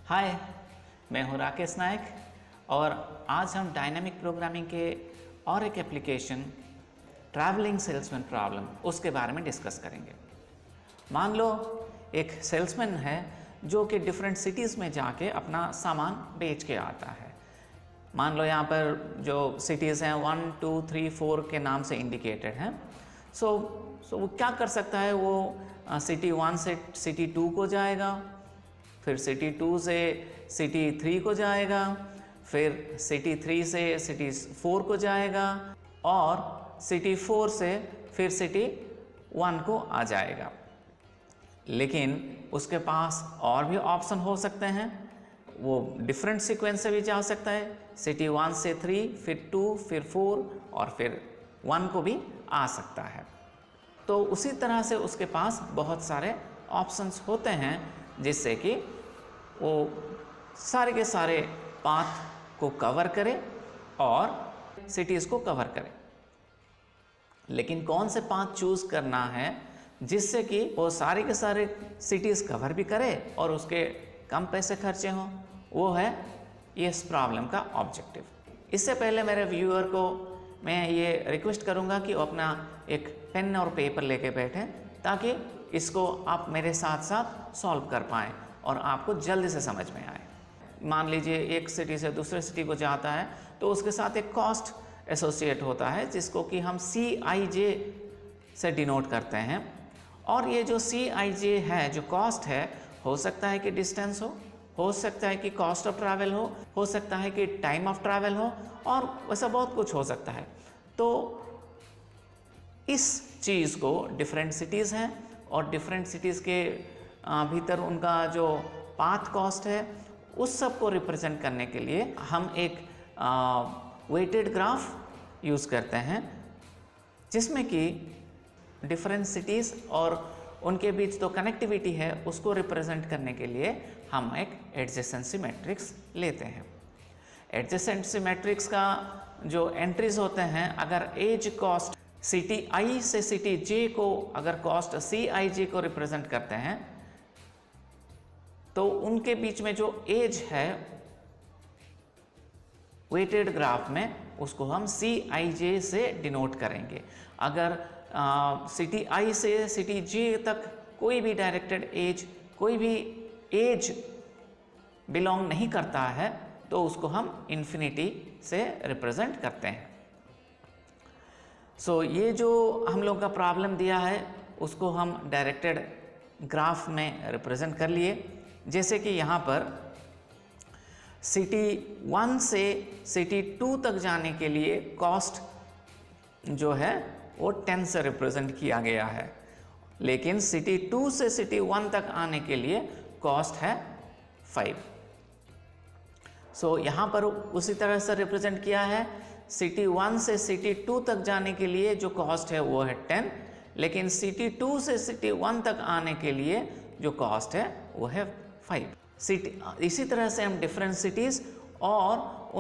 हाय, मैं हूं राकेश नायक और आज हम डायनामिक प्रोग्रामिंग के और एक एप्लीकेशन ट्रैवलिंग सेल्समैन प्रॉब्लम उसके बारे में डिस्कस करेंगे। मान लो एक सेल्समैन है जो कि डिफरेंट सिटीज़ में जाके अपना सामान बेच के आता है। मान लो यहाँ पर जो सिटीज़ हैं 1, 2, 3, 4 के नाम से इंडिकेटेड हैं। सो वो क्या कर सकता है, वो सिटी 1 से सिटी 2 को जाएगा, फिर सिटी 2 से सिटी 3 को जाएगा, फिर सिटी 3 से सिटी 4 को जाएगा और सिटी 4 से फिर सिटी 1 को आ जाएगा। लेकिन उसके पास और भी ऑप्शन हो सकते हैं, वो डिफरेंट सीक्वेंस से भी जा सकता है। सिटी 1 से 3, फिर 2, फिर 4 और फिर 1 को भी आ सकता है। तो उसी तरह से उसके पास बहुत सारे ऑप्शंस होते हैं जिससे कि वो सारे के सारे पाथ को कवर करे और सिटीज़ को कवर करे। लेकिन कौन से पाथ चूज़ करना है जिससे कि वो सारे के सारे सिटीज़ कवर भी करे और उसके कम पैसे खर्चे हों, वो है इस प्रॉब्लम का ऑब्जेक्टिव। इससे पहले मेरे व्यूअर को मैं ये रिक्वेस्ट करूँगा कि वो अपना एक पेन और पेपर लेके बैठें ताकि इसको आप मेरे साथ साथ सॉल्व कर पाएँ और आपको जल्दी से समझ में आए। मान लीजिए एक सिटी से दूसरे सिटी को जाता है तो उसके साथ एक कॉस्ट एसोसिएट होता है जिसको कि हम CIJ से डिनोट करते हैं। और ये जो CIJ है, जो कॉस्ट है, हो सकता है कि डिस्टेंस हो सकता है कि कॉस्ट ऑफ ट्रैवल हो सकता है कि टाइम ऑफ ट्रैवल हो और वैसा बहुत कुछ हो सकता है। तो इस चीज़ को डिफरेंट सिटीज़ हैं और डिफरेंट सिटीज़ के भीतर उनका जो पाथ कॉस्ट है उस सब को रिप्रेजेंट करने के लिए हम एक वेटेड ग्राफ यूज़ करते हैं जिसमें कि डिफरेंट सिटीज़ और उनके बीच जो कनेक्टिविटी है उसको रिप्रेजेंट करने के लिए हम एक एडजेसेंसी मैट्रिक्स लेते हैं। एडजेसेंसी मैट्रिक्स का जो एंट्रीज होते हैं, अगर एज कॉस्ट सिटी I से सिटी J को अगर कॉस्ट CIJ को रिप्रेजेंट करते हैं तो उनके बीच में जो एज है वेटेड ग्राफ में उसको हम CIJ से डिनोट करेंगे। अगर सिटी I से सिटी J तक कोई भी डायरेक्टेड एज, कोई भी एज बिलोंग नहीं करता है तो उसको हम इन्फिनिटी से रिप्रेजेंट करते हैं। सो ये जो हम लोग का प्रॉब्लम दिया है उसको हम डायरेक्टेड ग्राफ में रिप्रेजेंट कर लिए। जैसे कि यहाँ पर सिटी 1 से सिटी 2 तक जाने के लिए कॉस्ट जो है वो 10 से रिप्रेजेंट किया गया है, लेकिन सिटी 2 से सिटी 1 तक आने के लिए कॉस्ट है 5। सो यहाँ पर उसी तरह से रिप्रेजेंट किया है। सिटी 1 से सिटी 2 तक जाने के लिए जो कॉस्ट है वो है 10, लेकिन सिटी 2 से सिटी 1 तक आने के लिए जो कॉस्ट है वो है 5। इसी तरह से हम डिफरेंट सिटीज़ और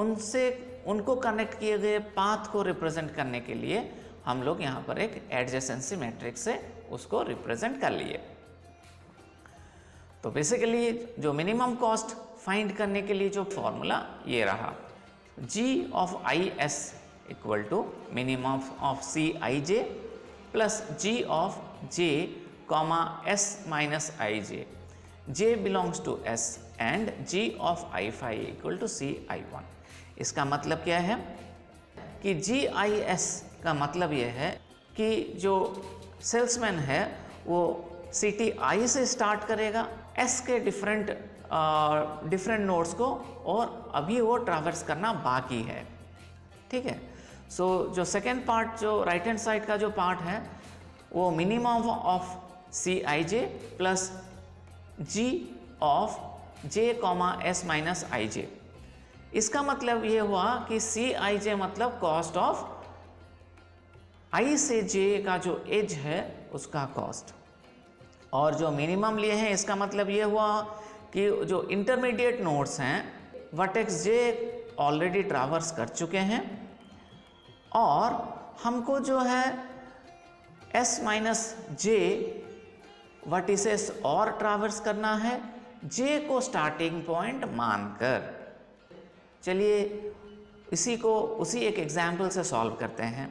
उनको कनेक्ट किए गए पाथ को रिप्रेजेंट करने के लिए हम लोग यहाँ पर एक एडजेसेंसी मैट्रिक्स से उसको रिप्रेजेंट कर लिए। तो बेसिकली जो मिनिमम कॉस्ट फाइंड करने के लिए जो फॉर्मूला ये रहा, G of IS equal to minimum of CIJ plus G of J comma S minus IJ, J belongs to S and G of I5 equal to CI1। इसका मतलब क्या है कि GIS का मतलब यह है कि जो सेल्समैन है वो सिटी I से स्टार्ट करेगा S के डिफरेंट नोड्स को और अभी वो ट्रैवर्स करना बाकी है। ठीक है। सो जो सेकेंड पार्ट, जो राइट हैंड साइड का जो पार्ट है वो minimum of CIJ plus G of J comma S minus IJ। इसका मतलब ये हुआ कि CIJ मतलब कॉस्ट ऑफ I से J का जो एज है उसका कॉस्ट, और जो मिनिमम लिए हैं इसका मतलब ये हुआ कि जो इंटरमीडिएट नोड्स हैं वर्टेक्स J ऑलरेडी ट्रैवर्स कर चुके हैं और हमको जो है S माइनस J वर्टिसेस और ट्रैवर्स करना है J को स्टार्टिंग पॉइंट मानकर। चलिए उसी एक एग्जाम्पल से सॉल्व करते हैं।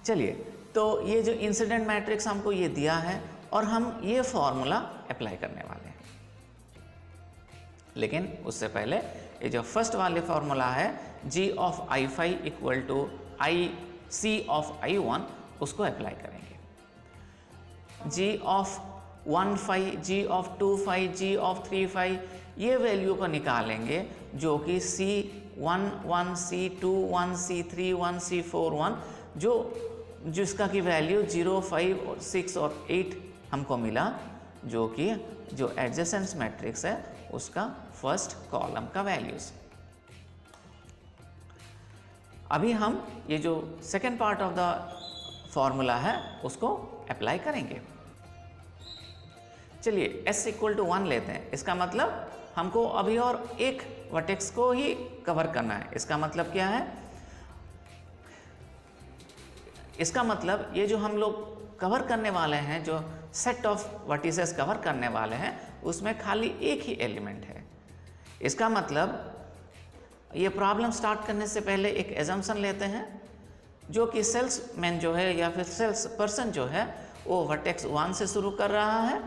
चलिए, तो ये जो इंसिडेंट मैट्रिक्स हमको ये दिया है और हम ये फॉर्मूला अप्लाई करने वाले हैं। लेकिन उससे पहले ये जो फर्स्ट वाले फॉर्मूला है G of I5 equal to C of I1, उसको अप्लाई करेंगे। G of 1,5, G of 2,5, G of 3,5 ये वैल्यू को निकालेंगे जो कि C1, 1, C2, 1, C3, 1, C4, 1 जिसका की वैल्यू 0, 5 और 6 और 8 हमको मिला, जो कि जो एडजेसेंस मैट्रिक्स है उसका फर्स्ट कॉलम का वैल्यूज। अभी हम ये जो second part of the formula है उसको अप्लाई करेंगे। चलिए S इक्वल टू 1 लेते हैं। इसका मतलब हमको अभी और एक वर्टेक्स को ही कवर करना है। इसका मतलब क्या है? इसका मतलब ये जो हम लोग कवर करने वाले हैं, जो सेट ऑफ वर्टिसेस कवर करने वाले हैं, उसमें खाली एक ही एलिमेंट है। इसका मतलब ये प्रॉब्लम स्टार्ट करने से पहले एक एजम्पशन लेते हैं, जो कि सेल्समैन जो है या फिर सेल्स पर्सन जो है वो वर्टेक्स 1 से शुरू कर रहा है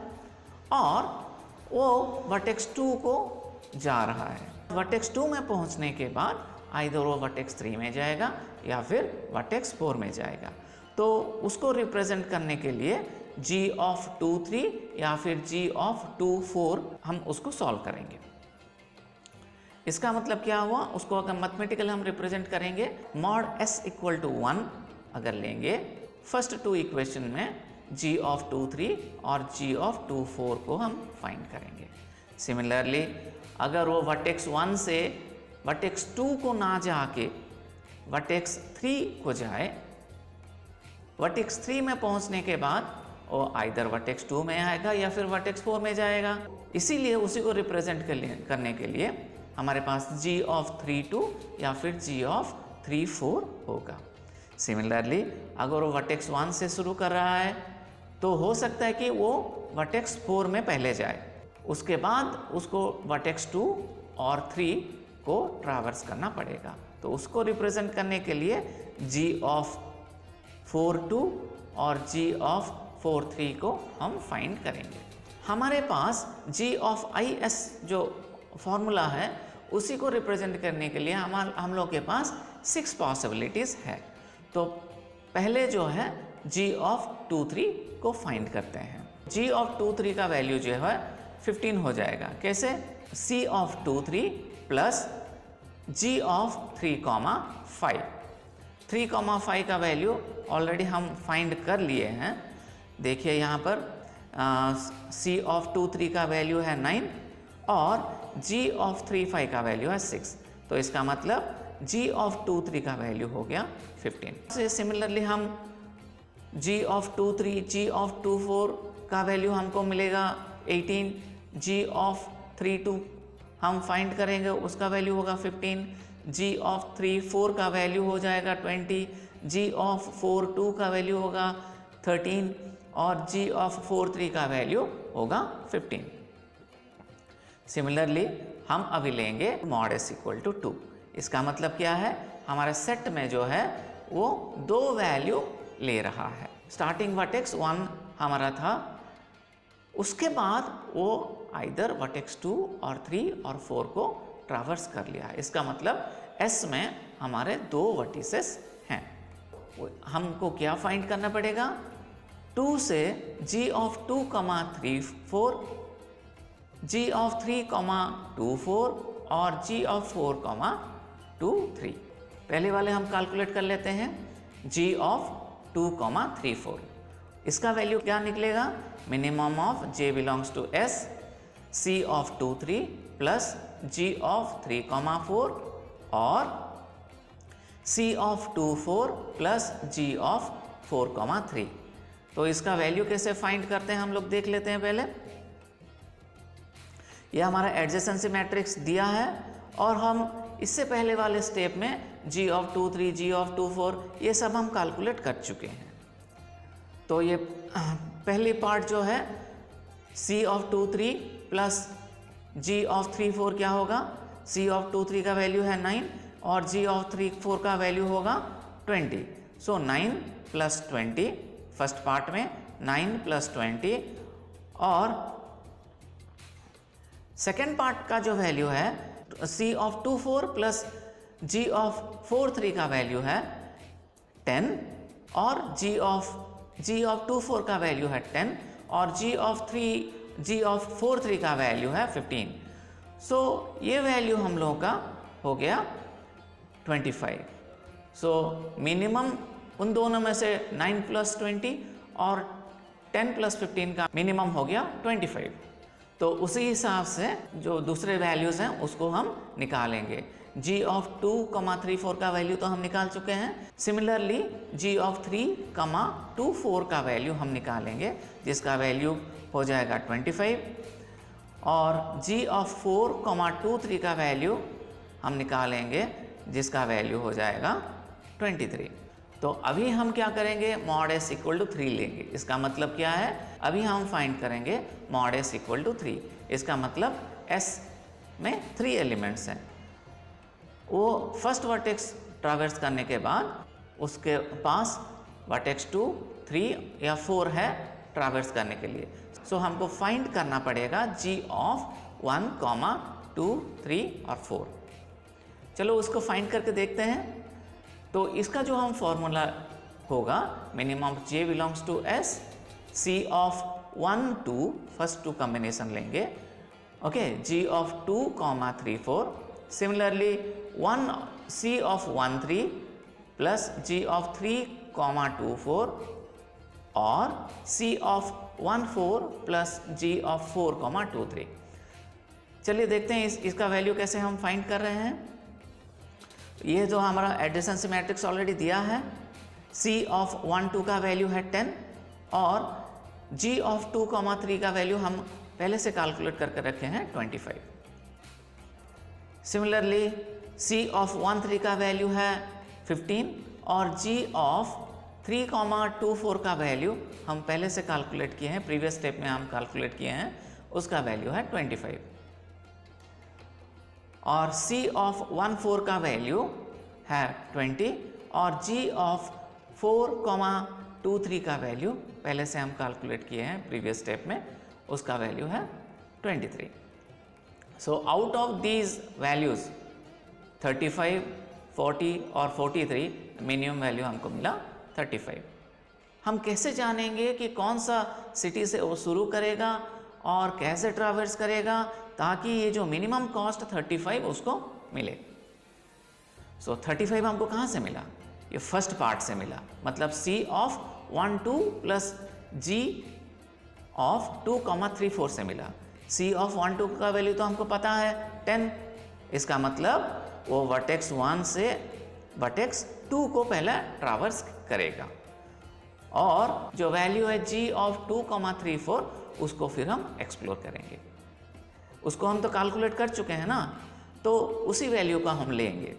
और वो वर्टेक्स 2 को जा रहा है। वर्टेक्स 2 में पहुंचने के बाद आइदर वो वर्टेक्स 3 में जाएगा या फिर वर्टेक्स 4 में जाएगा। तो उसको रिप्रेजेंट करने के लिए G of 2, 3 या फिर G of 2, 4 हम उसको सॉल्व करेंगे। इसका मतलब क्या हुआ? उसको अगर मैथमेटिकल हम रिप्रेजेंट करेंगे, मॉड S इक्वल टू 1 अगर लेंगे, फर्स्ट 2 इक्वेशन में G of 2, 3 और G of 2, 4 को हम फाइंड करेंगे। सिमिलरली अगर वो वर्टेक्स 1 से वर्टेक्स 2 को ना जाके वर्टेक्स 3 को जाए, वर्टेक्स 3 में पहुंचने के बाद वो आइदर वर्टेक्स 2 में आएगा या फिर वर्टेक्स 4 में जाएगा। इसीलिए उसी को रिप्रेजेंट करने के लिए हमारे पास G of 3, 2 या फिर G of 3, 4 होगा। सिमिलरली अगर वो वर्टेक्स 1 से शुरू कर रहा है तो हो सकता है कि वो वर्टेक्स 4 में पहले जाए, उसके बाद उसको वर्टेक्स 2 और 3 को ट्रैवर्स करना पड़ेगा। तो उसको रिप्रेजेंट करने के लिए G of 4, 2 और G of 4, 3 को हम फाइंड करेंगे। हमारे पास G of IS जो फॉर्मूला है उसी को रिप्रेजेंट करने के लिए हम लोग के पास 6 पॉसिबिलिटीज़ है। तो पहले जो है G of 2, 3 को फाइंड करते हैं। G of 2, 3 का वैल्यू जो है 15 हो जाएगा। कैसे? C of 2, 3 plus G of 3, 5। 3, 5 का वैल्यू ऑलरेडी हम फाइंड कर लिए हैं। देखिए यहाँ पर C of 2, 3 का वैल्यू है 9 और G of 3, 5 का वैल्यू है 6। तो इसका मतलब G of 2, 3 का वैल्यू हो गया 15। सिमिलरली हम G of 2, 3, G of 2, 4 का वैल्यू हमको मिलेगा 18। G of 3, 2 हम फाइंड करेंगे, उसका वैल्यू होगा 15। G of 3, 4 का वैल्यू हो जाएगा 20। G of 4, 2 का वैल्यू होगा 13 और G of 4, 3 का वैल्यू होगा 15। सिमिलरली हम अभी लेंगे मॉड S इक्वल टू 2। इसका मतलब क्या है? हमारे सेट में जो है वो 2 वैल्यू ले रहा है। स्टार्टिंग वर्टेक्स 1 हमारा था, उसके बाद वो आइदर वर्टेक्स 2 और 3 और 4 को ट्रैवर्स कर लिया। इसका मतलब S में हमारे 2 वर्टिसेस हैं। हमको क्या फाइंड करना पड़ेगा? 2 से G of 2, 3, 4, G of 3, 2, 4 और G of 4, 2, 3। पहले वाले हम कैलकुलेट कर लेते हैं। G of 2, 3, 4 इसका वैल्यू क्या निकलेगा? Minimum of J belongs to S, C of 2, 3 plus G of 3, 4 और C of 2, 4 plus G of 4, 3। तो इसका वैल्यू कैसे फाइंड करते हैं हम लोग देख लेते हैं। पहले यह हमारा एडजेसेंसी मैट्रिक्स दिया है और हम इससे पहले वाले स्टेप में G of 2, 3, G of 2, 4 ये सब हम कैलकुलेट कर चुके हैं। तो ये पहली पार्ट जो है C of 2, 3 plus G of 3 4 क्या होगा, सी ऑफ 2 3 का वैल्यू है 9 और जी ऑफ 3 4 का वैल्यू होगा 20। सो 9 प्लस 20 फर्स्ट पार्ट में 9 प्लस 20 और सेकेंड पार्ट का जो वैल्यू है सी ऑफ 2 4 प्लस जी ऑफ 4 3 का वैल्यू है 10 और जी ऑफ 2 4 का वैल्यू है 10 और जी ऑफ 4 3 का वैल्यू है 15। सो ये वैल्यू हम लोगों का हो गया 25। सो मिनिमम उन दोनों में से 9 प्लस 20 और 10 प्लस 15 का मिनिमम हो गया 25। तो उसी हिसाब से जो दूसरे वैल्यूज़ हैं उसको हम निकालेंगे। जी ऑफ 2 3 4 का वैल्यू तो हम निकाल चुके हैं। सिमिलरली जी ऑफ 3 2 4 का वैल्यू हम निकालेंगे जिसका वैल्यू हो जाएगा 25 और जी ऑफ 4 2 3 का वैल्यू हम निकालेंगे जिसका वैल्यू हो जाएगा 23। तो अभी हम क्या करेंगे, मॉड एस इक्वल टू 3 लेंगे। इसका मतलब क्या है, अभी हम फाइंड करेंगे मॉड एस इक्वल टू 3। इसका मतलब एस में 3 एलिमेंट्स हैं। वो फर्स्ट वर्टेक्स ट्रैवर्स करने के बाद उसके पास वर्टेक्स 2 3 या 4 है ट्रैवर्स करने के लिए। सो हमको फाइंड करना पड़ेगा जी ऑफ 1 2 3 और 4। चलो उसको फाइंड करके देखते हैं। तो इसका जो हम फॉर्मूला होगा minimum J belongs to S, C of 1 2 first 2 combination लेंगे, okay, G of 2 3 4, similarly 1 C of 1 3 plus G of 3 2 4 और C of 1 4 plus G of 4 2 3। चलिए देखते हैं इसका वैल्यू कैसे हम फाइंड कर रहे हैं। ये जो हमारा एडिशन मैट्रिक्स ऑलरेडी दिया है, सी ऑफ 1 2 का वैल्यू है 10 और जी ऑफ 2 3 का वैल्यू हम पहले से कैलकुलेट करके रखे हैं 25। सिमिलरली सी ऑफ 1 3 का वैल्यू है 15 और जी ऑफ 3 2 4 का वैल्यू हम पहले से कैलकुलेट किए हैं, प्रीवियस स्टेप में हम कैलकुलेट किए हैं, उसका वैल्यू है 25 और सी ऑफ 1 4 का वैल्यू है 20 और जी ऑफ 4 2 3 का वैल्यू पहले से हम कैलकुलेट किए हैं प्रीवियस स्टेप में, उसका वैल्यू है 23। So out of these values 35 40 और 43 मिनिमम वैल्यू हमको मिला 35। हम कैसे जानेंगे कि कौन सा सिटी से वो शुरू करेगा और कैसे ट्रैवर्स करेगा ताकि ये जो मिनिमम कॉस्ट 35 उसको मिले। सो 35 हमको कहाँ से मिला, ये फर्स्ट पार्ट से मिला, मतलब सी ऑफ 1 2 प्लस जी ऑफ 2 3 4 से मिला। सी ऑफ 1 2 का वैल्यू तो हमको पता है 10, इसका मतलब वो वर्टेक्स 1 से वर्टेक्स 2 को पहले ट्रैवर्स करेगा और जो वैल्यू है जी ऑफ 2 3 4 उसको फिर हम एक्सप्लोर करेंगे। उसको हम तो कैलकुलेट कर चुके हैं ना, तो उसी वैल्यू का हम लेंगे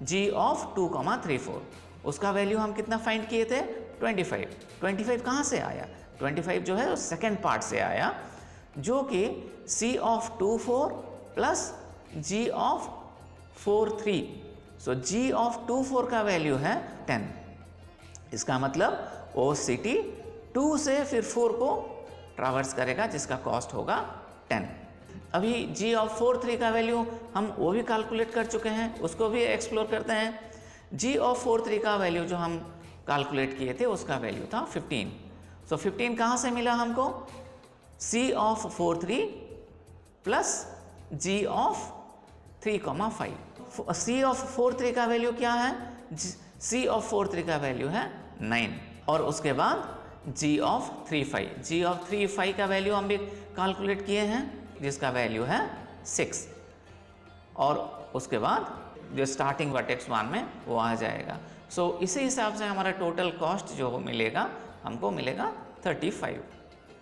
जी ऑफ 2 3 4। उसका वैल्यू हम कितना फाइंड किए थे 25। 25 कहाँ से आया, 25 जो है सेकेंड पार्ट से आया जो कि C of 2 4 plus G of 4 3। So G of 2 4 का वैल्यू है 10। इसका मतलब वो सिटी 2 से फिर 4 को ट्रैवर्स करेगा जिसका कॉस्ट होगा 10। अभी जी ऑफ 4 3 का वैल्यू हम वो भी कैलकुलेट कर चुके हैं, उसको भी एक्सप्लोर करते हैं। जी ऑफ 4 3 का वैल्यू जो हम कैलकुलेट किए थे उसका वैल्यू था 15। सो 15 कहाँ से मिला हमको, C of 4 3 plus G of 3 5। C of 4 3 का वैल्यू क्या है, सी ऑफ 4 3 का वैल्यू है 9 और उसके बाद जी ऑफ 3 5। जी ऑफ 3 5 का वैल्यू हम भी कैलकुलेट किए हैं जिसका वैल्यू है 6 और उसके बाद जो स्टार्टिंग वर्टेक्स 1 में वो आ जाएगा। सो इसी हिसाब से हमारा टोटल कॉस्ट जो मिलेगा हमको मिलेगा 35।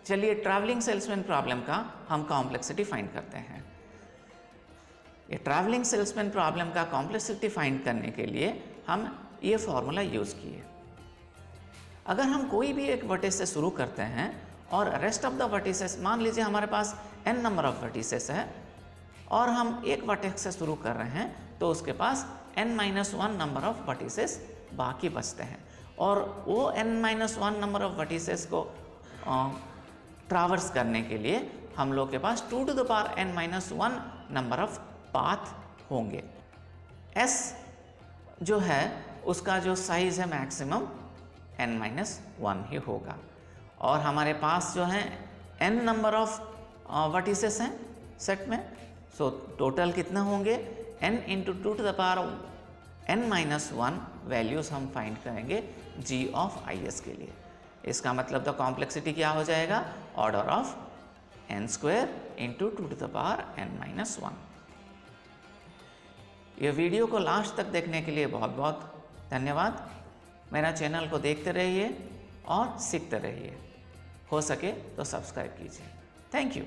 चलिए ट्रैवलिंग सेल्समैन प्रॉब्लम का हम कॉम्प्लेक्सिटी फाइंड करते हैं। ये ट्रैवलिंग सेल्समैन प्रॉब्लम का कॉम्प्लेक्सिटी फाइंड करने के लिए हम ये फॉर्मूला यूज़ किए। अगर हम कोई भी एक वर्टेक्स से शुरू करते हैं और रेस्ट ऑफ द वर्टिसेस, मान लीजिए हमारे पास n नंबर ऑफ वर्टिसेस है और हम एक वर्टेक्स से शुरू कर रहे हैं तो उसके पास n-1 नंबर ऑफ वर्टिसेस बाकी बचते हैं और वो n-1 नंबर ऑफ वर्टिसेस को ट्रावर्स करने के लिए हम लोग के पास 2 to the power n-1 number of path होंगे। s जो है उसका जो साइज है मैक्सिमम n-1 ही होगा और हमारे पास जो है n नंबर ऑफ वर्टिसेस हैं सेट में। सो टोटल कितना होंगे n into 2 to the power n-1 values हम फाइंड करेंगे g ऑफ is के लिए। इसका मतलब द कॉम्प्लेक्सिटी क्या हो जाएगा, order of n² into 2 to the power n-1। ये वीडियो को लास्ट तक देखने के लिए बहुत बहुत धन्यवाद। मेरा चैनल को देखते रहिए और सीखते रहिए, हो सके तो सब्सक्राइब कीजिए। Thank you.